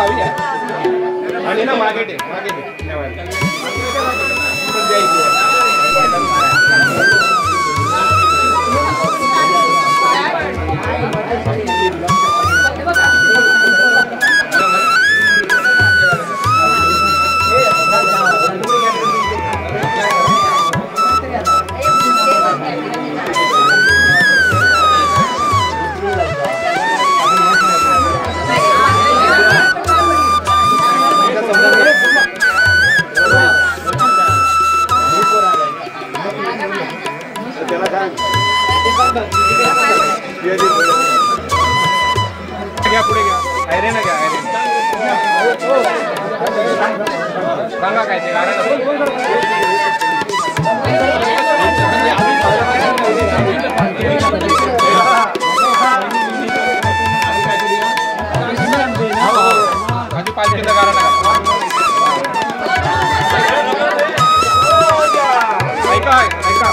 आणि ना मागे दे पुढे घ्या आयरेन घ्या सांगा काय ते आधी 5 किलो गारा ऐका ऐका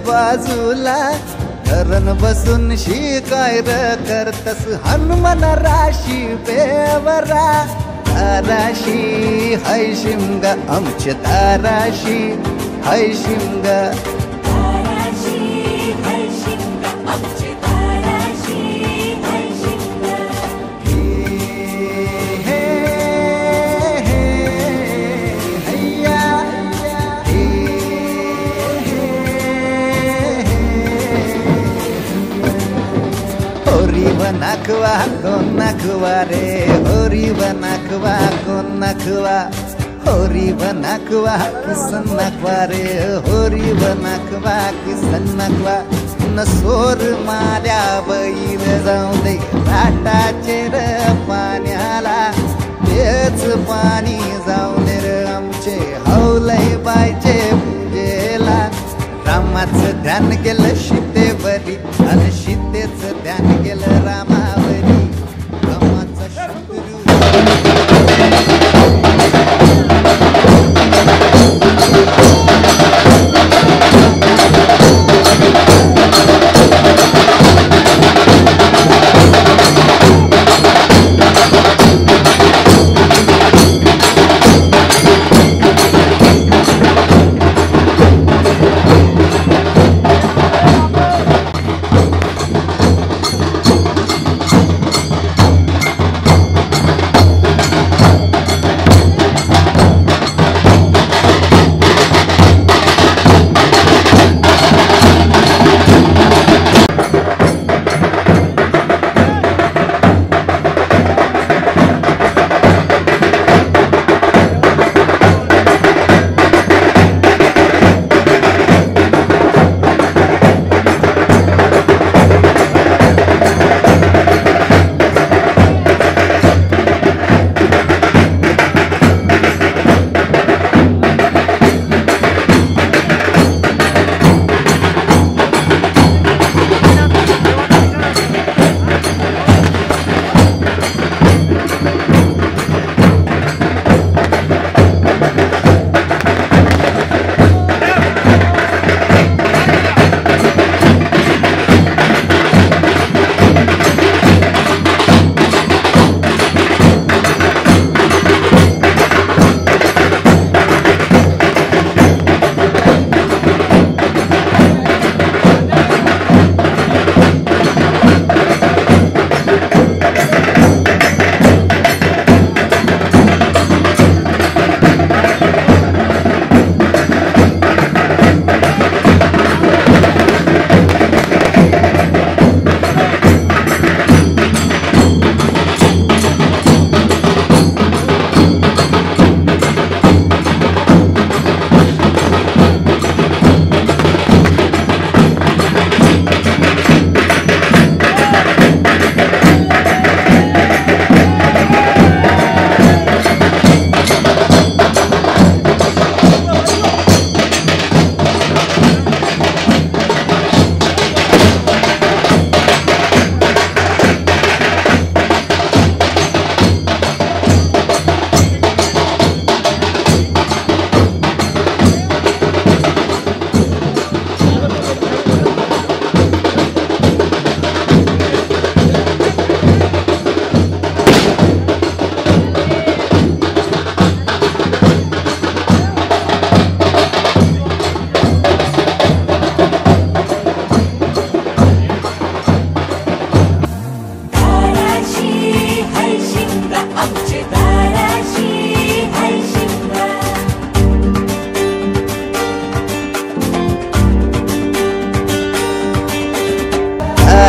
बाजूला धरण बसून शिकायर करतस हनुमान राशी बेवरा ताराशी हाय शिमगा आमच्या ताराशी हाय शिमगा हे नाखवा कोण नाखवा रे होरी नाखवा कोण नाखवा होरी नाखवा किसन नाखवा रे होरी नाखवा किसन नाखवा नसोर माऱ्या बैल जाऊ दे राटाचे र पाण्याला तेच पाणी जाऊ दे र आमचे हौलय बायचे पूजेला रामाचं ध्यान केलं सीतेवरी आणि सीतेचं ध्यान केलं रामावरी रामाचं शत्रू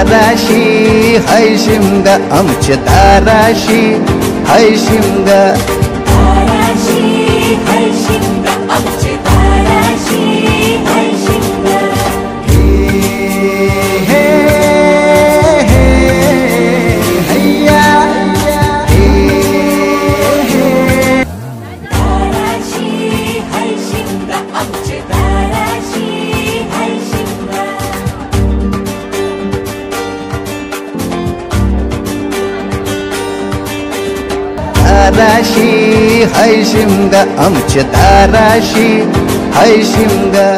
दाराशी हाय शिमगा आमच्या दाराशी हाय शिमगा दाराशी हाय शिमगा आमच्या दाराशी हाय शिमगा हे हैया दाराशी हाय शिमगा आमच्या दाराशी हाय शिमगा दाराशी हाय शिमगा आमच्या दाराशी हाय शिमगा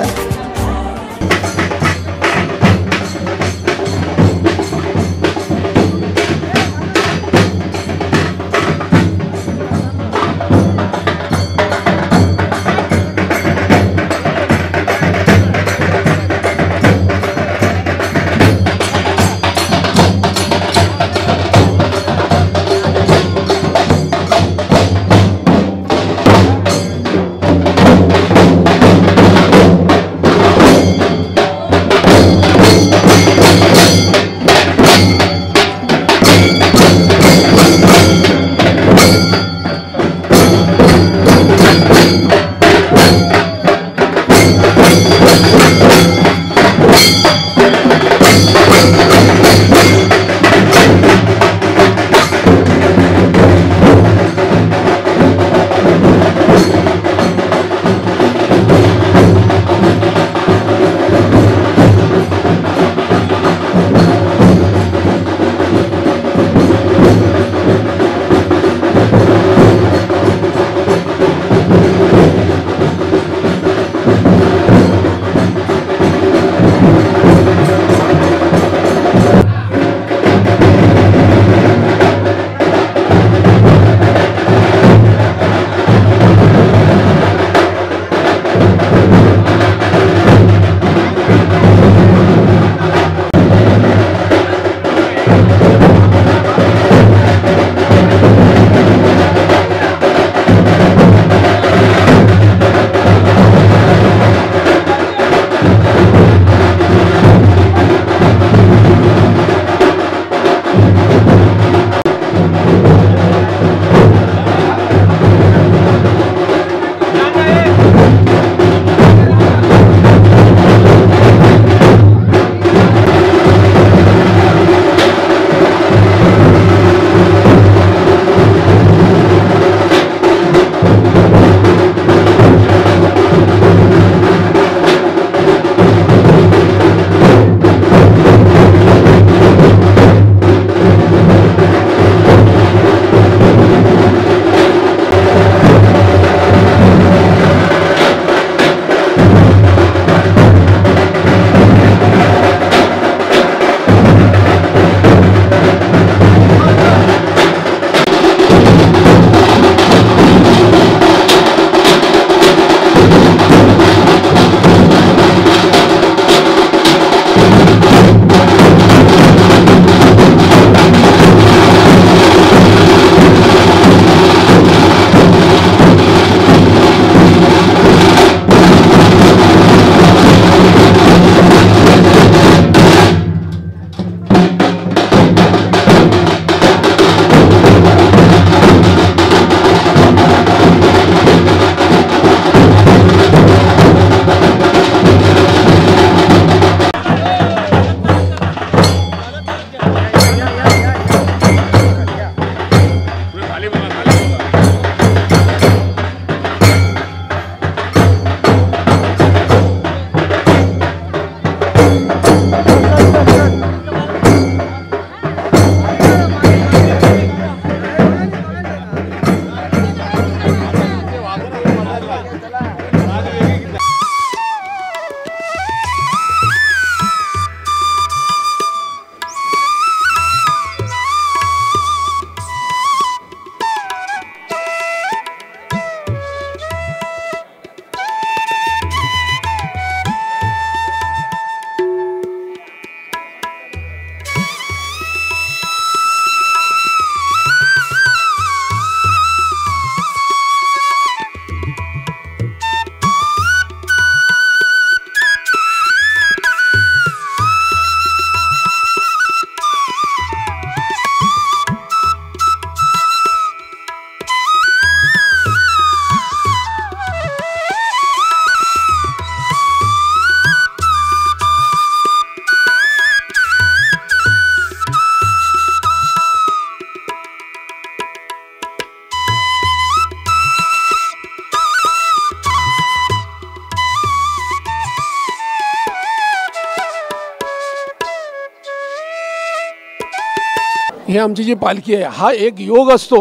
ही आमची जी पालखी आहे हा एक योग असतो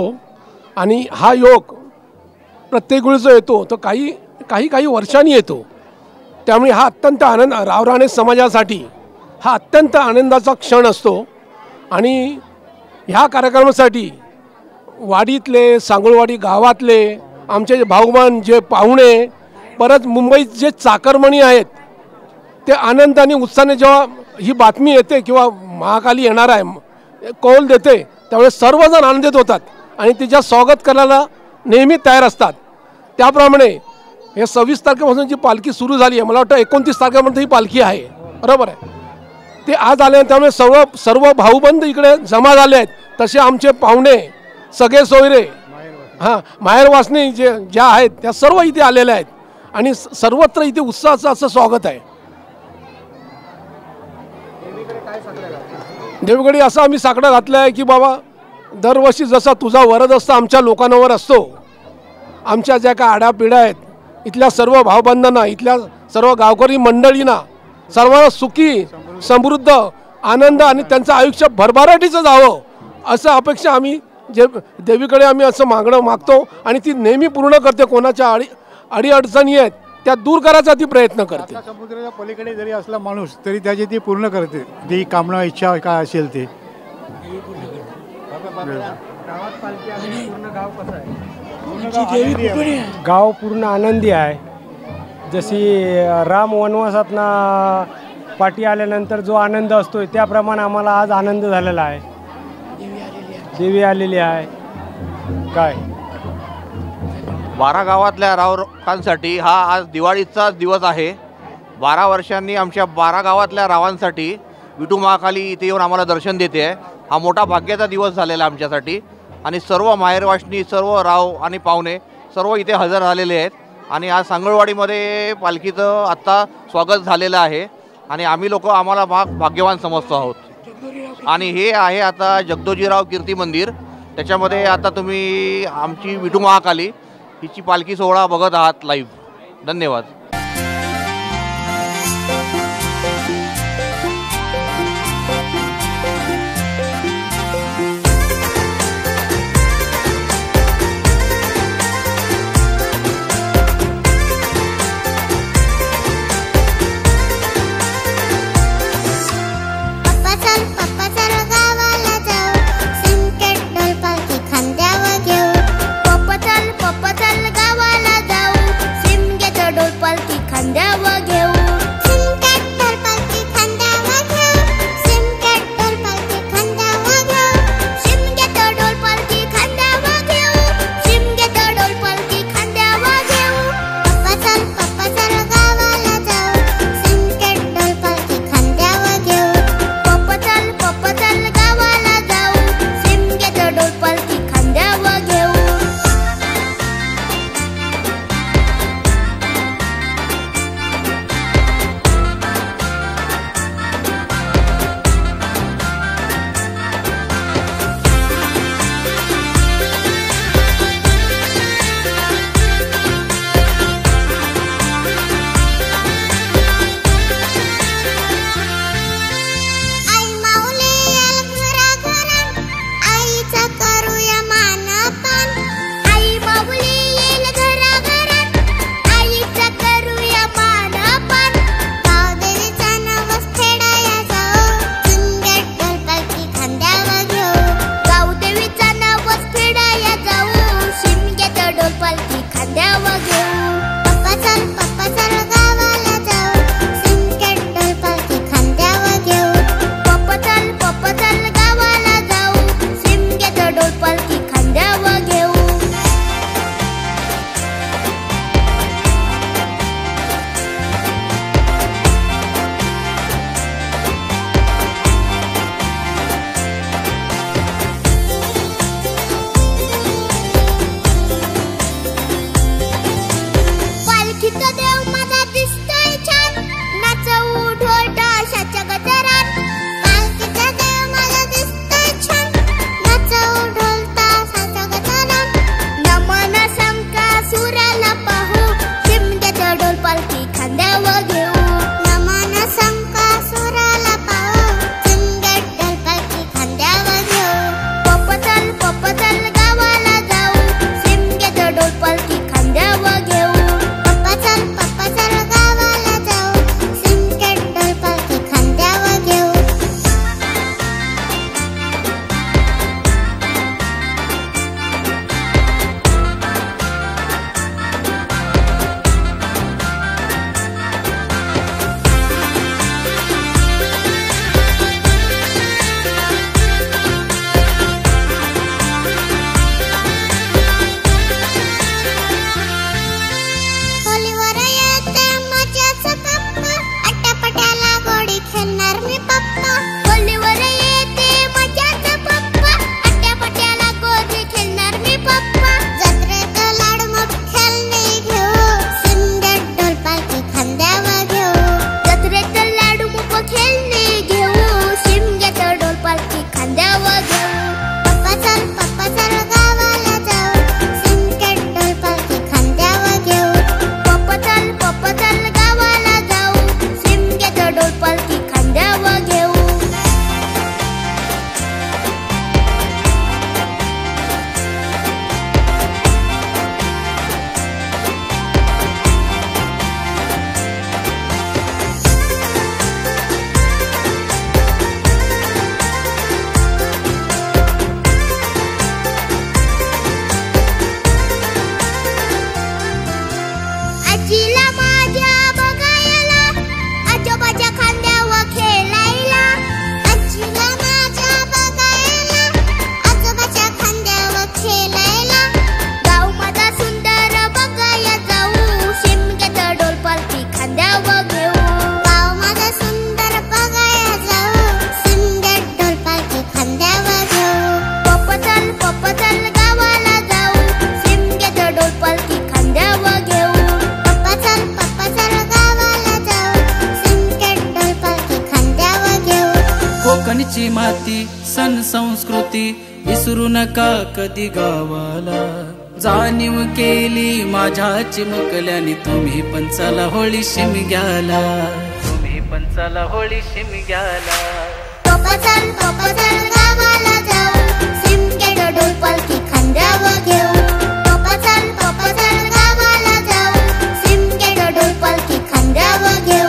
आणि हा योग प्रत्येक वेळी जो येतो तो काही वर्षांनी येतो. त्यामुळे हा अत्यंत आनंद रावराणे समाजासाठी हा अत्यंत आनंदाचा क्षण असतो. आणि ह्या कार्यक्रमासाठी वाडीतले सांगोळवाडी गावातले आमचे जे भाऊबंद जे पाहुणे परत मुंबईत जे चाकरमणी आहेत ते आनंद आणि उत्साहाने जेव्हा ही बातमी येते किंवा महाकाली येणार आहे कौल देते त्यावेळेस सर्वजण आनंदित होतात आणि तिच्या स्वागत करायला नेहमी तयार असतात. त्याप्रमाणे हे 26 तारखेपासून जी पालखी सुरू झाली आहे मला वाटतं 29 तारखेपर्यंत ही पालखी आहे. बरोबर आहे. ते आज आले त्यामुळे सर्व भाऊबंद इकडे जमा झाले आहेत. तसे आमचे पाहुणे सगळे सोयरे माहेरवासनी ज्या आहेत त्या सर्व इथे आलेल्या आहेत आणि सर्वत्र इथे उत्साहाचं असं स्वागत आहे. देवीकडे असं आम्ही साकडं घातलं आहे की बाबा दरवर्षी जसा तुझा वरद असतो आमच्या लोकांवर असतो, आमच्या ज्या काय आड्यापिढ्या आहेत इथल्या सर्व भावबंधांना इथल्या सर्व गावकरी मंडळींना सर्वांना सुखी समृद्ध आनंद आणि त्यांचं आयुष्य भरभराटीचं जावं असं अपेक्षा आम्ही जे देवीकडे आम्ही असं मागतो आणि ती नेहमी पूर्ण करते. कोणाच्या अडीअडचणी आहेत त्या दूर करायचा ती प्रयत्न करते. समुद्राच्या पलीकडे जरी असला माणूस तरी त्याची ती पूर्ण करते ती कामना इच्छा काय असेल ते. गाव पूर्ण आनंदी आहे. जशी राम वनवासातनं पाठी आल्यानंतर जो आनंद असतो त्याप्रमाणे आम्हाला आज आनंद झालेला आहे. देवी आलेली आहे. काय 12 गावातल्या रावकांसाठी हा आज दिवाळीचाच दिवस आहे. 12 वर्षांनी आमच्या 12 गावातल्या रावांसाठी विठू महाकाली इथे येऊन आम्हाला दर्शन देते आहे. हा मोठा भाग्याचा दिवस झालेला आमच्यासाठी आणि सर्व माहेरवासनी सर्व राव आणि पाहुणे सर्व इथे हजर झालेले आहेत. आणि आज सांगोळवाडीमध्ये पालखीचं आत्ता स्वागत झालेलं आहे आणि आम्ही लोक आम्हाला भाग्यवान समजतो आहोत. आणि हे आहे आता जगदोजीराव कीर्ती मंदिर. त्याच्यामध्ये आता तुम्ही आमची विठू महाकाली हिची पालखी सोहळा बघत आहात लाईव्ह. धन्यवाद. पप्पा चल गावाला जाऊ, सिमग्याचं डोल कोकणची माती सण संस्कृती विसरू नका कधी गावाला. जाणीव केली माझ्या चिमुकल्याने तुम्ही पण चला होळी शिमग्याला. तुम्ही पण चला होळी शिमग्याला. पोपचल पोपचल गावाला जाऊ शिमगे ढोल पालखी खांद्यावर घेऊ. पोपचल पोपचल गावाला जाऊ शिमगे ढोल पालखी खांद्यावर घेऊ.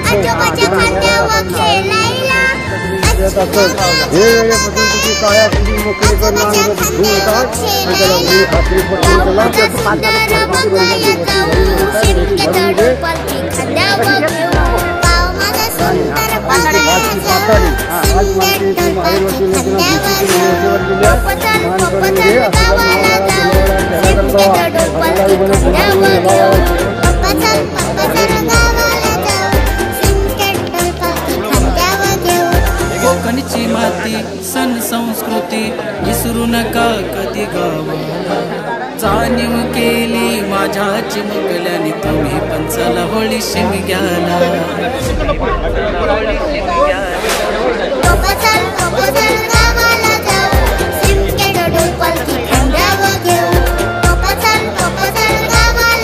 आजोबाच्या खांद्यावर खेळायला वेगवेगळ्या पद्धतीची काळ्या मोकळी करून कोकणची माती सण संस्कृती विसरू नका कधी गावाला. जाणीव केली माझ्या चिमुकल्याने तुम्ही पण चला होळी शिमग्याला. गावाला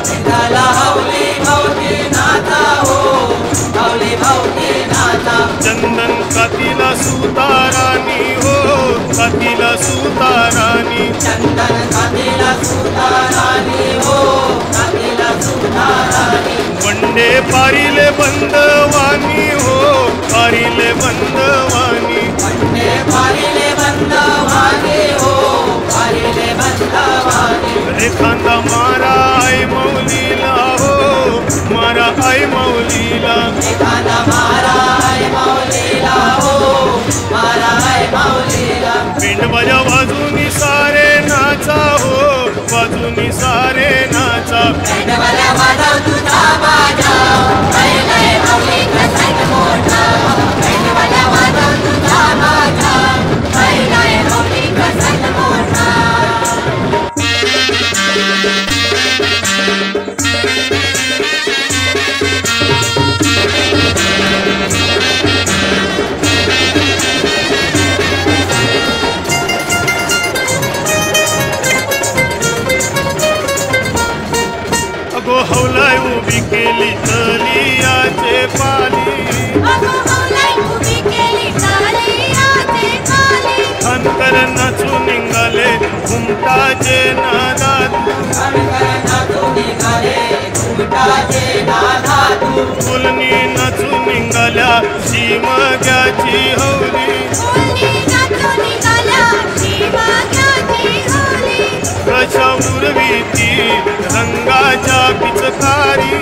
विठाला हौली भावकी नाचा हो हौली भावकी नाचा चंदन कातीला सुताराणी हो कातीला सुताराणी चंदन कातीला सुताराणी हो कातीला सुताराणी वंडे पारिले बंदवानी हो पारिले बंदवानी वंडे पारिले बंदवानी हो पारिले बंदवानी एखादा मारा आई मौलीला हो मारा आई मौलीला एखादा मारा आई मौलीला हो मारा आई मौलीला पिंडवाजा वाजूनी सारे नाचा हो वाजूनी सारे नाचा पिंडवाजा वाजव तुझा बाजा लय मौलीचा सण मोठा पिंडवाजा वाजव तुझा बाजा लय मौलीचा सण मोठा अगो हौलाय उभी केली तलियाचे पाली अगो हौलाय उभी केली तलियाचे पाली अंतर नाचू निघाले घुमटाचे नादात फुलनी नाचू निघाल्या शिमग्याची हौली कशा उर्वीती रंगाच्या पिचकारी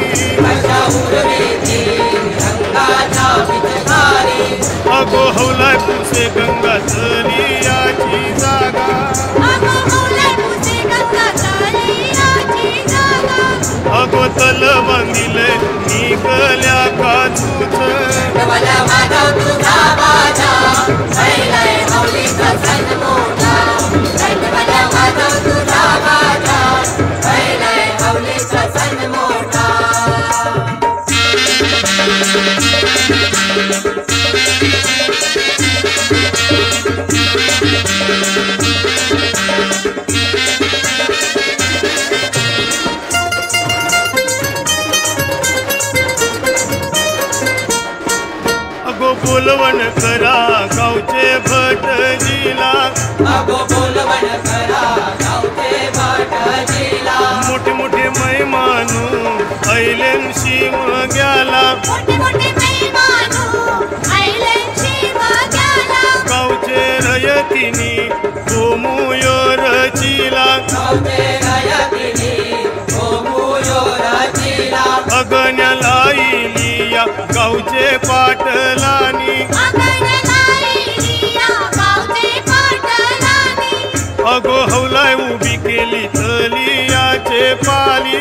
अगो हौलाय पुसे गंगा तलियाची जागा अगो तल बांधिले निघल्या काजूच अगो बोलवण करा गावचे भटजीला अगो बोलवण करा गावचे भटजीला मोठे मोठे मैमानू ऐलेन शिमग्याला गावचे रयतिनी गोमुयो रचिला अगण्याला इलिया गावचे पाटलानी अगो हौलाय उभी केली तलियाचे पाली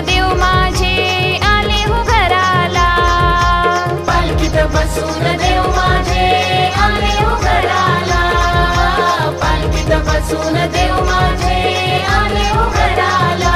देव माझे आले हो घराला. पालखीत बसून देव माझे आले हो घराला. पालखीत बसून देव माझे आले हो घराला.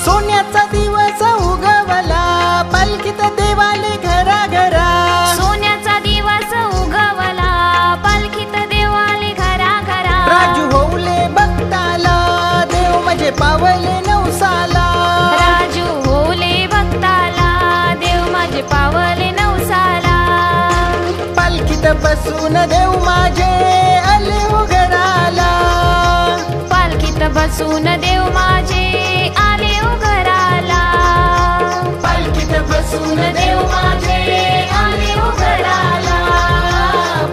सोन्याचा दिवस उगवला पालखीत देवाले घरा घरा. सोन्याचा दिवस उगवला पालखीत देवाले घरा घरा. राजू होऊले भक्ताला देव म्हणजे पावले नवसाला. राजू होले भक्ताला देव माझे पावले नवसाला. पालखीत बसून देव माझे आले हो घराला. पालखीत बसून देव माझे आले हो घराला. पालखीत बसून देव माझे आले हो घराला.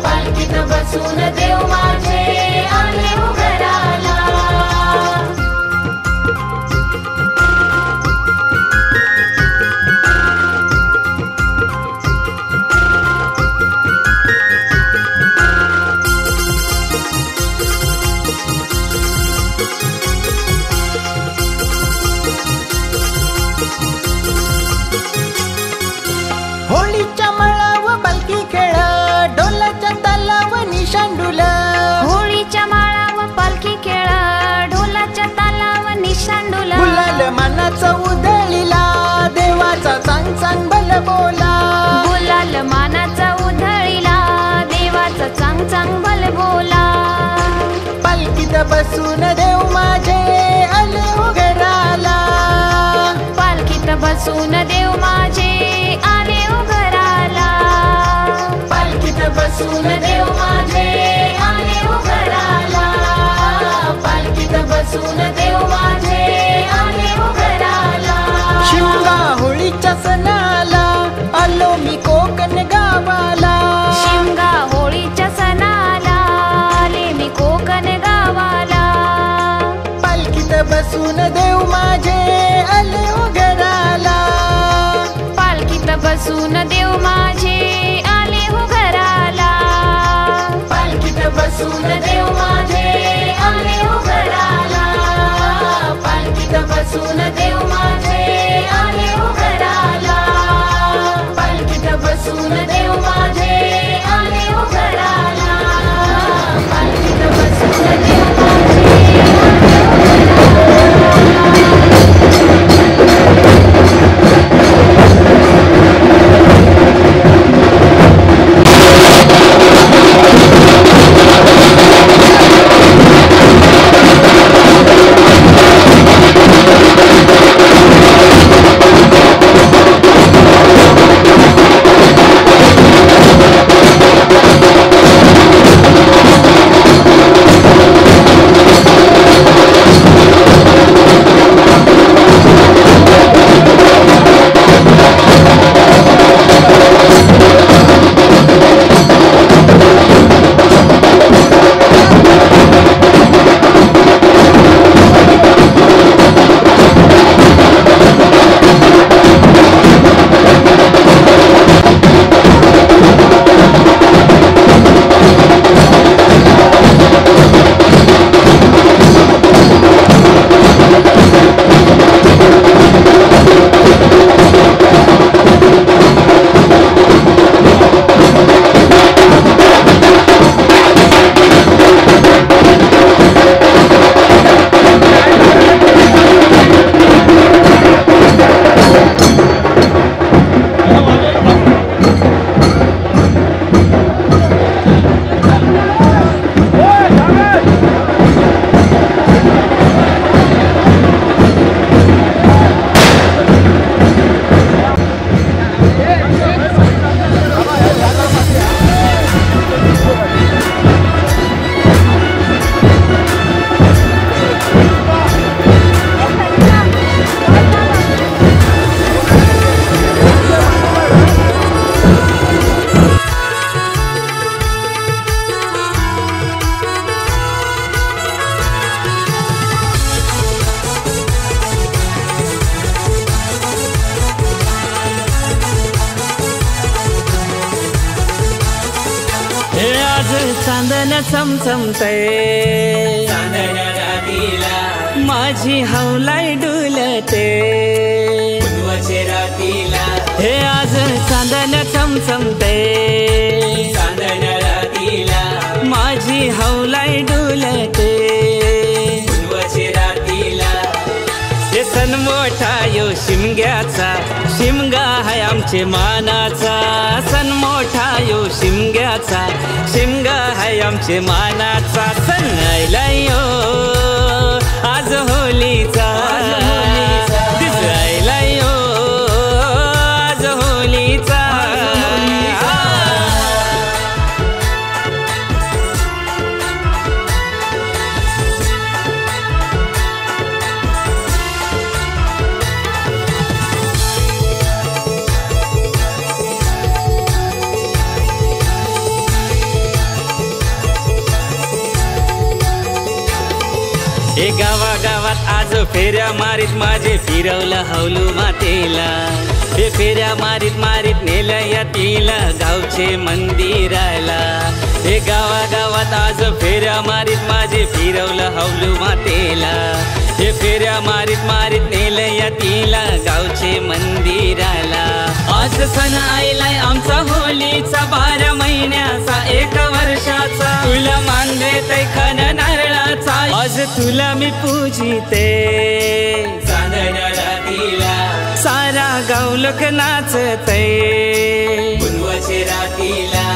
पालखीत बसून देव माझे आले हो घराला. होळीच्या मळाव पालखी खेळ ढोलाच्या तालाव निशांडुल. होळीच्या माळावर पालखी खेळ ढोलाच्या तालावर निशांडुल. गुलाल मानाचा उधळीला देवाचा चांग चांग भल बोला. गुलाल मानाचा उधळीला देवाचा चांग चांग भल बोला. पालखीत बसून देव माझे आले हो घराला. पालखीत बसून देव माझे आले हो घराला. पालखीत बसून देव माझे आले हो घराला. पालखीत बसून देव माझे आले हो घराला. शिमगा होळीच्या सणाला आलो मी कोकण गावाला. शिमगा होळीच्या सणाला आले मी कोकण गावाला. पालखीत बसून देव माझे आले हो घराला. पालखीत बसून देव माझे आले हो घराला. पालखीत बसून देव माझे आले हो घराला. पालखीत बसून देव माझे आले हो घराला. पालखीत बसून देव माझे आले हो घराला. पालखीत बसून देव माझे चांदन चमचमतय चांदण्या रातीला माझी हौलाई डुलते पुनवाचे रातीला हे आज चांदन चमचमतय चांदण्या रातीला माझी हौलाई डुलते पुनवाचे रातीला हे सण मोठा यो शिमग्याचा शिमगा है आमचे मानाचा सण मोठा यो शिमग्याचा शिमगा है आमचे मानाचा सण आयलायो आज होलीचा दिसायलायो आज होलीचा हे गावागावात आज फेऱ्या मारीत माझे फिरवलं हौलू मातेला हे फेऱ्या मारीत मारीत नेलं यातीला गावचे मंदिराला हे गावागावात आज फेऱ्या मारीत माझे फिरवलं हौलू मातेला हे फेऱ्या मारीत मारीत नेलं यातीला गावचे मंदिराला आज सण आयलाय आमचा होलीचा 12 महिन्याचा 1 वर्षाचा तुला मान देतय खन नारळाचा आज तुला मी पूजिते चांदण्या रातीला सारा गाव लोक नाचतय पुनवाचे रातीला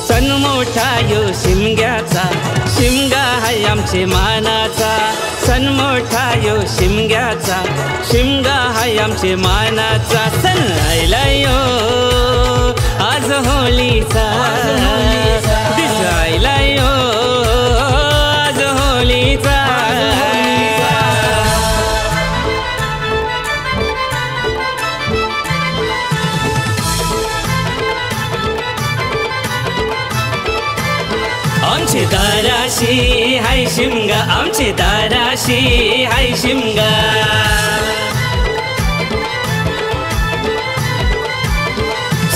सण मोठा यो शिमग्याचा शिमगा है आमचे मानाचा सण मोठा यो शिमग्याचा शिमगा है आमचे मानाचा सण आयलायो आज होलीचा दिसायलायो आज होलीचा आमचे दाराशी हाय शिमगा आमचे दाराशी हाय शिमगा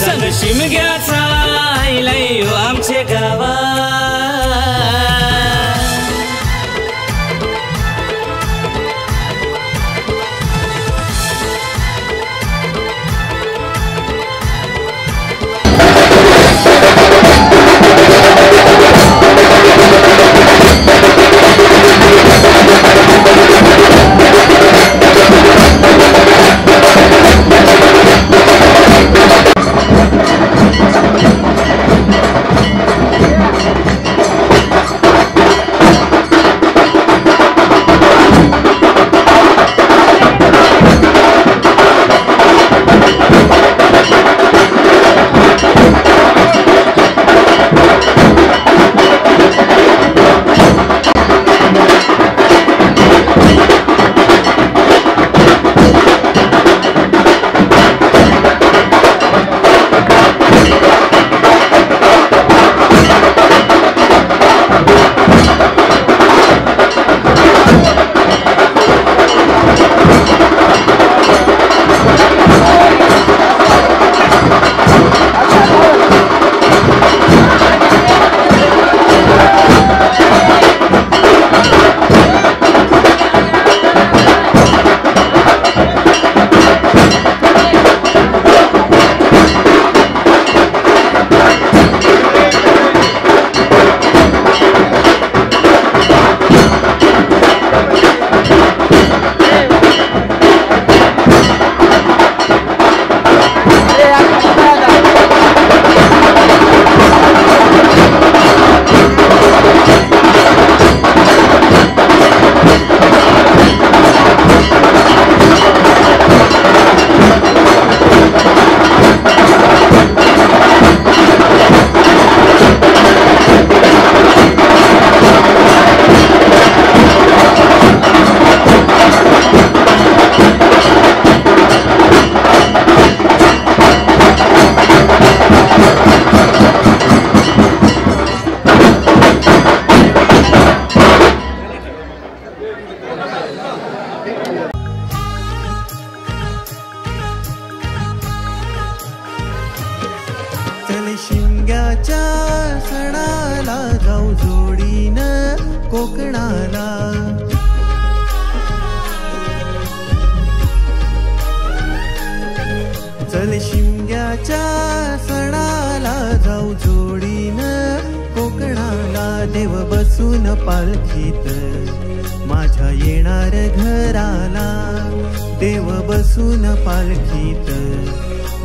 सण शिमग्याचा आयलायो आमचे गावा शिमग्याच्या सणाला सणाला जाऊ जोडीनं कोकणाला. चल शिमग्याच्या सणाला जाऊ जोडीनं कोकणाला. देव बसून पालखीत माझ्या येणार घराला. देव बसून पालखीत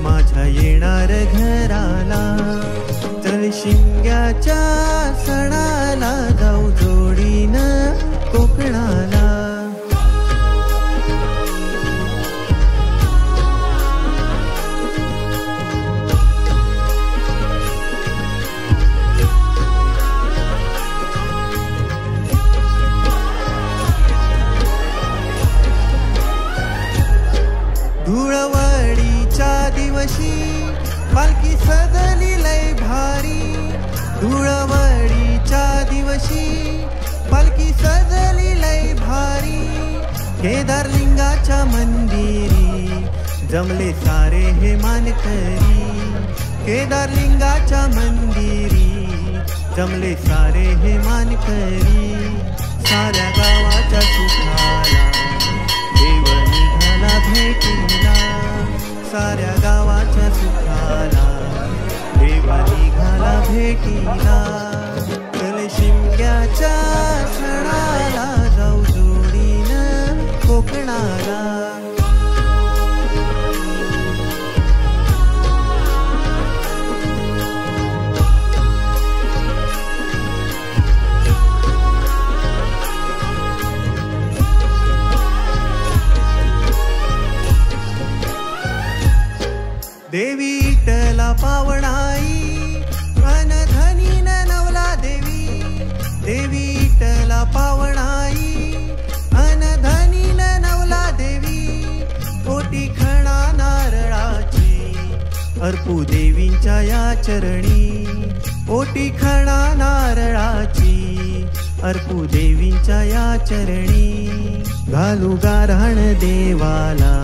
माझ्या येणार घराला. चल शिमग्याच्या सणाला जाऊ जोडीनं कोकणाला. धुळवडीच्या दिवशी पालखी सजली लय भारी. धुळवडीच्या दिवशी पालखी सजली लय भारी. केदारलिंगाच्या मंदिरी जमले सारे हे मानकरी. केदारलिंगाच्या मंदिरी जमले सारे हे मानकरी. साऱ्या गावाच्या सुखाला देव निघाला भेटीला. साऱ्या गावाच्या सुखाला देव निघाला भेटीला. चल शिमग्याच्या सणाला जाऊ जोडीनं कोकणाला. देवी इटला पावणाई अनधनीन नवला देवी. देवी इटला पावणाई अनधनीन नवला देवी. कोटी खणा नारळाची अर्पू देवींच्या या चरणी. कोटी खणा नारळाची अर्पू देवींच्या या चरणी. घालू गाऱ्हाण देवाला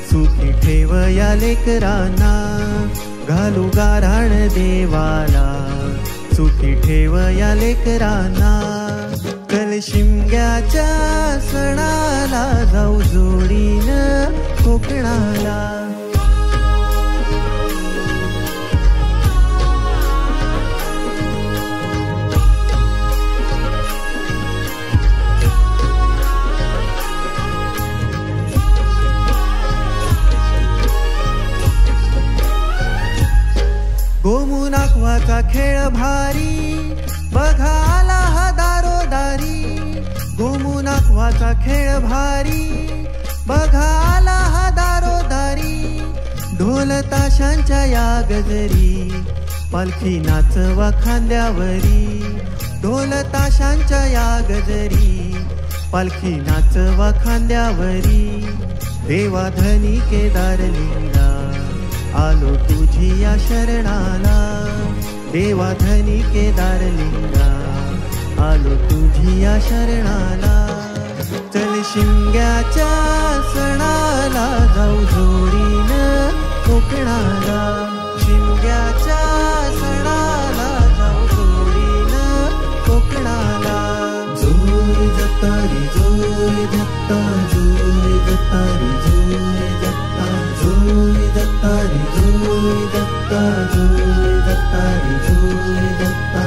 सुखी ठेव या लेकरांना. घालू गाऱ्हाण देवाला सुखी ठेव या लेकरांना. चल शिमग्याच्या सणाला जाऊ जोडीनं कोकणाला. गोमू नाखवाचा खेळ भारी बघा आला हा दारोदारी. गोमू नाखवाचा खेळ भारी बघा आला हा दारोदारी. ढोल ताशांच्या या गजरी पालखी नाचवा खांद्यावरी. ढोल ताशांच्या या गजरी पालखी नाचवा खांद्यावरी. देवाधनी केदारलिंगा आलो तुझी या शरणाला. देवाधनी केदारलिंगा आलो तुझी या शरणाला. चल शिमग्याच्या सणाला जाऊ जोडीनं कोकणाला. शिमग्याच्या सणाला जाऊ जोडीनं कोकणाला. जोय दत्तारी जोय दत्ता जोय दत्तारी जोय दत्ता. जोय दत्तारी जोय दत्ता जोय दत्तारी जोय दत्ता.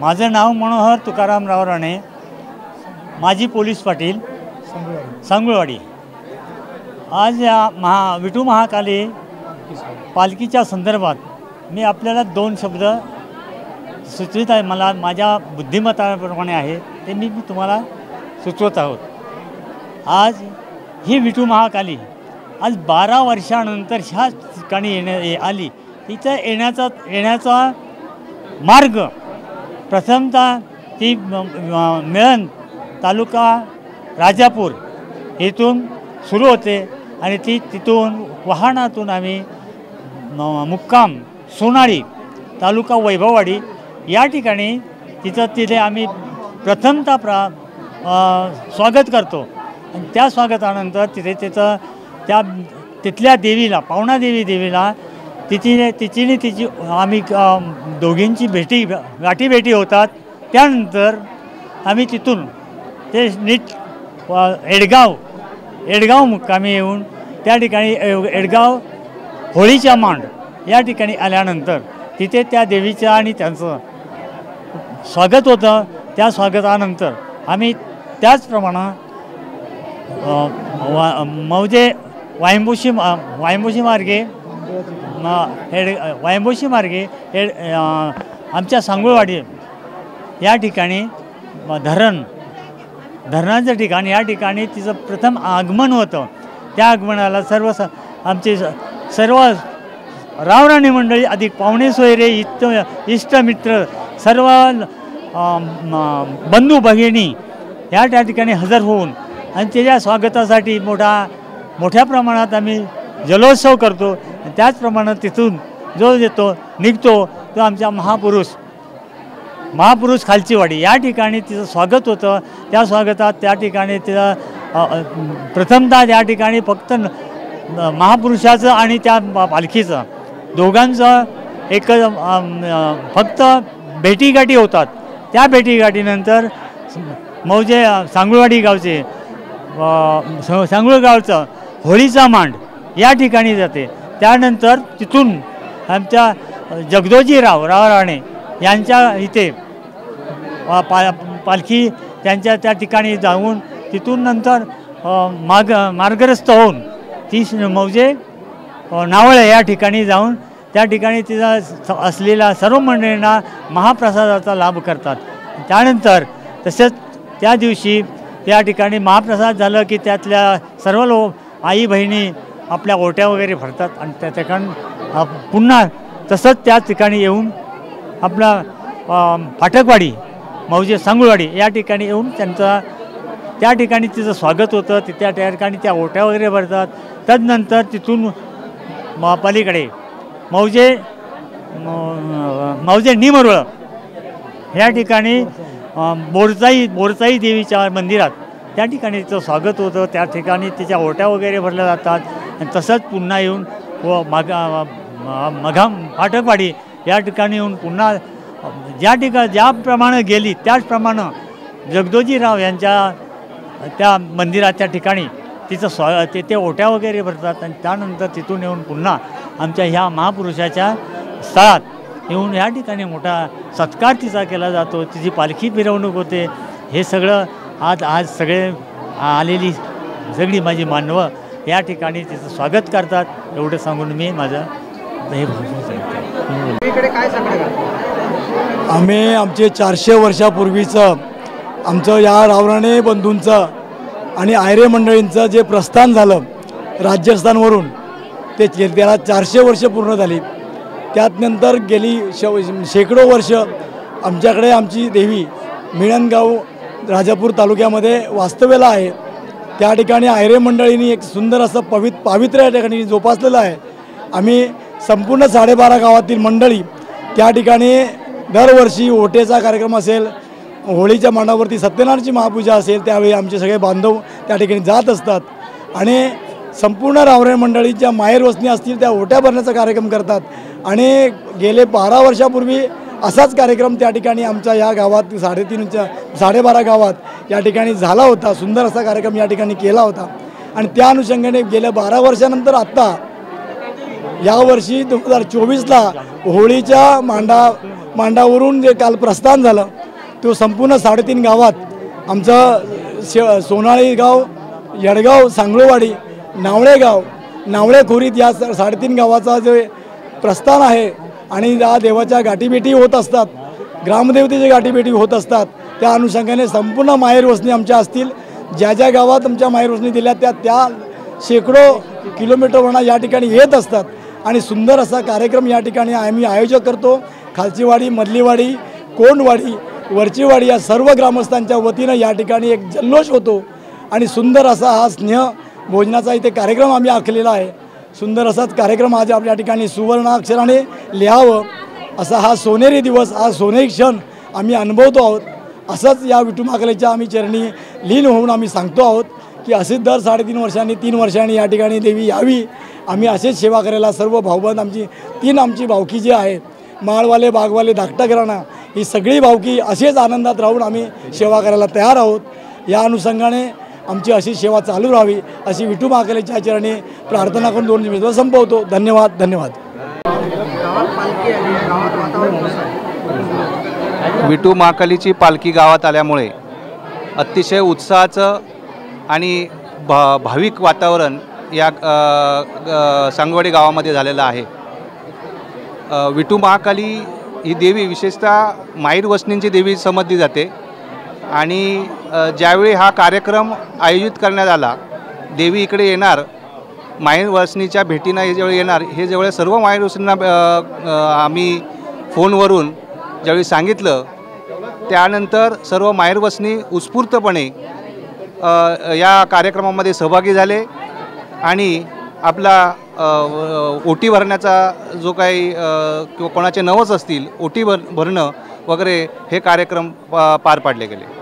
माझं नाव मनोहर तुकारामराव राणे, माजी पोलीस पाटील, सांगुळवाडी. आज या विठू महाकाली पालखीच्या संदर्भात मी आपल्याला 2 शब्द सुचवित आहे. मला माझ्या बुद्धिमत्ताप्रमाणे आहे ते मी तुम्हाला सुचवत आहोत. आज ही विठू महाकाली आज 12 वर्षानंतर ह्या ठिकाणी आली. तिथं येण्याचा मार्ग प्रथमतः ती मिळण तालुका राजापूर इथून सुरू होते आणि तिथून वाहनातून आम्ही मुक्काम सोनाळी तालुका वैभववाडी या ठिकाणी तिथे आम्ही प्रथमतः स्वागत करतो. आणि त्या स्वागतानंतर तिथल्या देवीला पावणादेवी देवीला तिची आम्ही दोघींची गाठीभेटी होतात. त्यानंतर आम्ही तिथून ते नीट एडगाव मुक्कामी येऊन त्या ठिकाणी एडगाव होळीच्या मांड या ठिकाणी आल्यानंतर तिथे त्या देवीचं आणि त्यांचं स्वागत होतं. त्या स्वागतानंतर आम्ही त्याचप्रमाणे मौजे वायंबुशी मार्गे आमच्या सांगुळवाडी या ठिकाणी धरणाचं ठिकाण या ठिकाणी तिचं प्रथम आगमन होतं. त्या आगमनाला आमचे सर्व रावराणी मंडळी अधिक पाहुणे सोयरे इष्टमित्र सर्व बंधू भगिनी या त्या ठिकाणी हजर होऊन आणि त्याच्या स्वागतासाठी मोठ्या प्रमाणात आम्ही जलोत्सव करतो. त्याचप्रमाणे तिथून जो निघतो तो आमच्या महापुरुष खालचीवाडी या ठिकाणी तिचं स्वागत होतं. त्या स्वागतात त्या ठिकाणी तिचं प्रथमतः त्या ठिकाणी फक्त महापुरुषाचं आणि त्या पालखीचं दोघांचं एक फक्त भेटीगाठी होतात. त्या भेटीगाठीनंतर मौजे सांगुळवाडी गावचे सांगुळगावचं होळीचा मांड या ठिकाणी जाते. त्यानंतर तिथून आमच्या जगदोजीराव राणे यांच्या इथे पालखी त्या ठिकाणी जाऊन तिथून नंतर मार्गस्थ होऊन ती मौजे नावळे या ठिकाणी जाऊन त्या ठिकाणी तिचा असलेल्या सर्व मंडळींना महाप्रसादाचा लाभ करतात. त्यानंतर तसेच त्या दिवशी त्या ठिकाणी महाप्रसाद झालं की त्यातल्या सर्व आई बहिणी आपल्या ओट्या वगैरे भरतात आणि त्या ठिकाणी पुन्हा तसंच त्या ठिकाणी येऊन आपला फाटकवाडी मौजे सांगुळवाडी या ठिकाणी येऊन त्या ठिकाणी तिचं स्वागत होतं. त्या ठिकाणी त्या ओट्या वगैरे भरतात. तदनंतर तिथून पलीकडे मौजे निमरुळ या ठिकाणी बोरचाई देवीच्या मंदिरात त्या ठिकाणी तिचं स्वागत होतं. त्या ठिकाणी तिच्या ओट्या वगैरे भरल्या जातात. आणि तसंच पुन्हा येऊन फाटकवाडी या ठिकाणी येऊन पुन्हा ज्याप्रमाणे गेली त्याचप्रमाणे जगदोजीराव यांच्या त्या मंदिरात त्या ठिकाणी तिचं ते ओट्या वगैरे भरतात. आणि त्यानंतर तिथून येऊन पुन्हा आमच्या ह्या महापुरुषाच्या स्थळात येऊन या ठिकाणी मोठा सत्कार तिचा केला जातो, तिची पालखी मिरवणूक होते. हे सगळं आज सगळे आलेली सगळी माझी मानवं या ठिकाणी तिचं स्वागत करतात. एवढं सांगून मी माझं हे आम्ही आमचे 400 वर्षापूर्वीचं आमचं या रावराणे बंधूंचं आणि आयरे मंडळींचं जे प्रस्थान झालं राजस्थानवरून ते त्याला 400 वर्ष पूर्ण झाली. त्यात नंतर गेली शेकडो वर्ष आमच्याकडे आमची देवी मिळणगाव राजापूर तालुक्यामध्ये वास्तव्याला आहे. त्या ठिकाणी आयरे मंडळींनी एक सुंदर असं पावित्र्य या ठिकाणी जोपासलेलं आहे. आम्ही संपूर्ण 12.5 गावातील मंडळी त्या ठिकाणी दरवर्षी ओटेचा कार्यक्रम असेल, होळीच्या मांडावरती सत्यनारायणची महापूजा असेल, त्यावेळी आमचे सगळे बांधव त्या ठिकाणी जात असतात आणि संपूर्ण रावराणे मंडळीच्या माहेर वसनी असतील त्या ओट्या भरण्याचा कार्यक्रम करतात. आणि गेले 12 वर्षापूर्वी असाच कार्यक्रम त्या ठिकाणी आमच्या या गावात 12.5 गावात या ठिकाणी झाला होता. सुंदर असा कार्यक्रम या ठिकाणी केला होता. आणि त्या अनुषंगाने गेल्या 12 वर्षानंतर आत्ता यावर्षी 2024ला होळीच्या मांडावरून जे काल प्रस्थान झालं तो संपूर्ण 3.5 गावात आमचं सोनाळी गाव, येडगाव, सांगळोवाडी, नावळेखोरीत या 3.5 गावाचा जे प्रस्थान आहे. आणि या देवाच्या गाठीभेटी होत असतात, ग्रामदेवतेच्या गाठीभेटी होत असतात. त्या अनुषंगाने संपूर्ण माहेर वसनी आमच्या असतील. ज्या ज्या गावात आमच्या माहेर वसनी दिल्या त्या शेकडो किलोमीटरवरून या ठिकाणी येत असतात. आणि सुंदर असा कार्यक्रम या ठिकाणी आम्ही आयोजक करतो. खालचीवाडी, मधलीवाडी, कोंडवाडी, वरचीवाडी या सर्व ग्रामस्थांच्या वतीनं या ठिकाणी एक जल्लोष होतो. आणि सुंदर असा हा स्नेह भोजनाचा इथे कार्यक्रम आम्ही आखलेला आहे. सुंदर असाच कार्यक्रम आज आपल्या ठिकाणी सुवर्ण अक्षराने लिहावं असा हा सोनेरी दिवस, हा सोनेरी क्षण आम्ही अनुभवतो आहोत. असंच या विठू महाकालीच्या आम्ही चरणी लीन होऊन आम्ही सांगतो आहोत की असेच दर 3.5 वर्षांनी 3 वर्षांनी या ठिकाणी देवी यावी. आम्ही असेच सेवा करायला सर्व भाऊबंद आमची भावकी जी आहे, माळवाले, बागवाले, धाकटा घराणा, ही सगळी भावकी असेच आनंदात राहून आम्ही सेवा करायला तयार आहोत. या अनुषंगाने आमची अशी सेवा चालू राहावी अशी विठू महाकालीच्या चरणी प्रार्थना करून 2 मिनिटं संपवतो. धन्यवाद. धन्यवाद. विठू महाकालीची पालखी गावात आल्यामुळे अतिशय उत्साहाचं आणि भाविक वातावरण या सांगवडे गावामध्ये झालेलं आहे. विठू महाकाली ही देवी विशेषतः माहेर वसनींची देवी समजली जाते. आणि ज्यावेळी हा कार्यक्रम आयोजित करण्यात आला, देवी इकडे येणार, माहेर वसनीच्या भेटीनं हे ज्यावेळी येणार, हे ज्यावेळी सर्व माहेर वसनींना आम्ही फोनवरून ज्यावेळी सांगितलं, त्यानंतर सर्व माहेर वसनी उत्स्फूर्तपणे या कार्यक्रमामध्ये सहभागी झाले. आणि आपला ओटी भरण्याचा जो काही किंवा कोणाचे नवस असतील, ओटी भरणं वगैरे हे कार्यक्रम पार पाडले गेले.